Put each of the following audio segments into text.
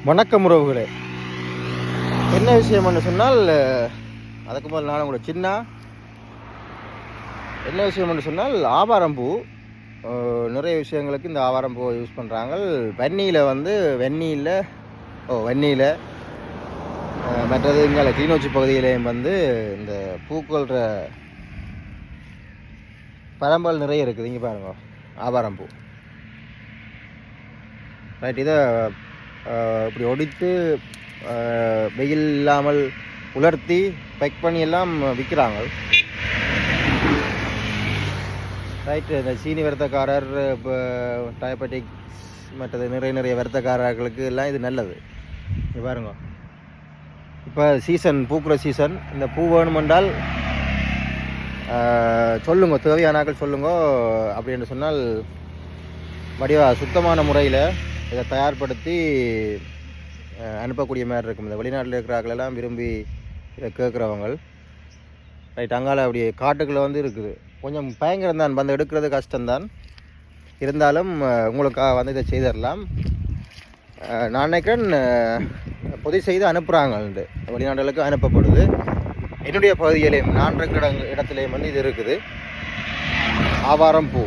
வணக்கம் உறவுகளே. என்ன விஷயம்னு சொன்னால், அதுக்கு முதல் நான் கூட என்ன விஷயம்னு சொன்னால், ஆவாரம்பூ நிறைய விஷயங்களுக்கு இந்த ஆவாரம்பூவை யூஸ் பண்ணுறாங்க. வெந்நீரில் மற்றது இங்கே கிளிநொச்சி பகுதியிலேயும் இந்த பூக்கொள்கிற பரம்பல் நிறைய இருக்குது. இங்கே பாருங்க, ஆவாரம்பூ ரைட். இதை இப்படி ஒடித்து வெயில் இல்லாமல் உலர்த்தி பேக் பண்ணி எல்லாம் விற்கிறாங்க. ரைட்டு. இந்த சீனி வருத்தக்காரர், இப்போ டயபெட்டிக்ஸ் மற்றது நிறைய வருத்தக்காரர்களுக்கு எல்லாம் இது நல்லது. இங்கே பாருங்க, இப்போ பூக்கிற சீசன். இந்த பூ வேணுமென்றால் சொல்லுங்க, தேவையானாக்கள் சொல்லுங்க. அப்படின்னு சொன்னால் வடிவாக சுத்தமான முறையில் இதை தயார்படுத்தி அனுப்பக்கூடிய மாதிரி இருக்கும். இந்த வெளிநாட்டில் இருக்கிறார்களெல்லாம் விரும்பி இதை கேட்குறவங்க. ரைட். அங்கால அப்படி காட்டுக்குள்ளே இருக்குது. கொஞ்சம் பயங்கரம் தான், எடுக்கிறது கஷ்டம்தான். இருந்தாலும் உங்களுக்கு இதை செய்திடலாம். நான் நினைக்கிறேன் பொதி செய்து அனுப்புகிறாங்க, வெளிநாடுகளுக்கு அனுப்பப்படுது. என்னுடைய பகுதியிலேயும் நான் இருக்கிற இடத்துலையும் இது இருக்குது, ஆவாரம்பூ.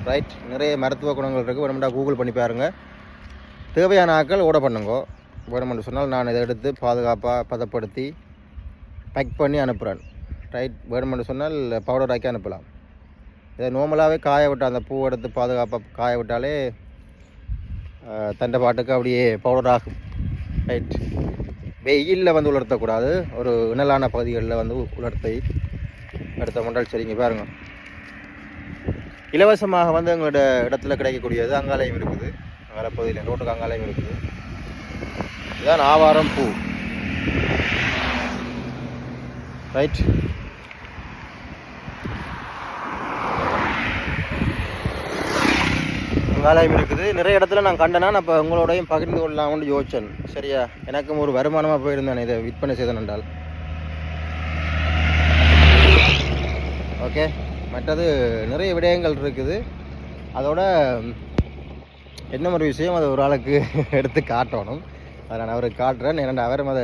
ரைட். நிறைய மருத்துவ குணங்கள் இருக்குது. வேணுமெண்டா கூகுள் பண்ணி பாருங்கள். தேவையான ஆட்கள் ஓட பண்ணுங்க. வேணுமென்று சொன்னால் நான் இதை எடுத்து பாதுகாப்பாக பதப்படுத்தி பேக் பண்ணி அனுப்புகிறேன். ரைட். வேணுமென்று சொன்னால் பவுடர் ஆக்கி அனுப்பலாம். இதை நார்மலாகவே காய விட்டால், அந்த பூ எடுத்து பாதுகாப்பாக காய விட்டாலே தண்டை பாட்டுக்கு அப்படியே பவுடர் ஆகும். ரைட். வெயிலில் உலர்த்தக்கூடாது, ஒரு இணலான பகுதிகளில் உலர்த்தி எடுத்த முண்டால் சரிங்க. பாருங்கள், இலவசமாக எங்களோட இடத்துல கிடைக்கக்கூடியது. அங்காலையும் இருக்குது, அங்கால பகுதியில் ரோட்டுக்கு அங்காலையும் இருக்குது. இதுதான் ஆவாரம்பூ. ரைட். அங்காலையும் இருக்குது. நிறைய இடத்துல நான் கண்டனா, நான் இப்போ உங்களோடையும் பகிர்ந்து கொள்ளலாம்னு யோசிச்சேன். சரியா, எனக்கும் ஒரு வருமானமாக போயிருந்தேன் இதை விற்பனை செய்தேன் என்றால். ஓகே. மற்றது நிறைய விடயங்கள் இருக்குது. அதோட என்ன ஒரு விஷயம், அது ஒரு ஆளுக்கு எடுத்து காட்டணும். அதை நான் அவருக்கு காட்டுறேன். ஏன்னா அவரும் அதை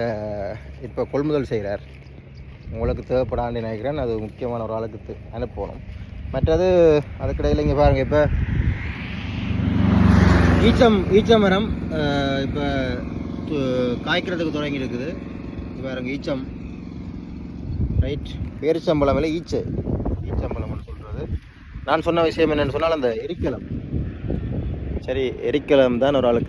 இப்போ கொள்முதல் செய்கிறார். உங்களுக்கு தேவைப்படான்னு நினைக்கிறேன். அது முக்கியமான ஒரு ஆளுக்கு அனுப்பணும். மற்றது அதுக்கிடையில் இங்கே பாருங்கள், இப்போ ஈச்சம் மரம் இப்போ காய்க்கிறதுக்கு தொடங்கி இருக்குது. இப்போ பாருங்க, ஈச்சம். ரைட். பேரிச்சம்பழம் இல்லை, ஈச்சம்பழம்னு சொல்கிறது. நான் சொன்ன விஷயம் என்னென்னு சொன்னால், அந்த எரிக்கலம். சரி, எரிக்கலம் தான் ஒரு ஆளுக்கு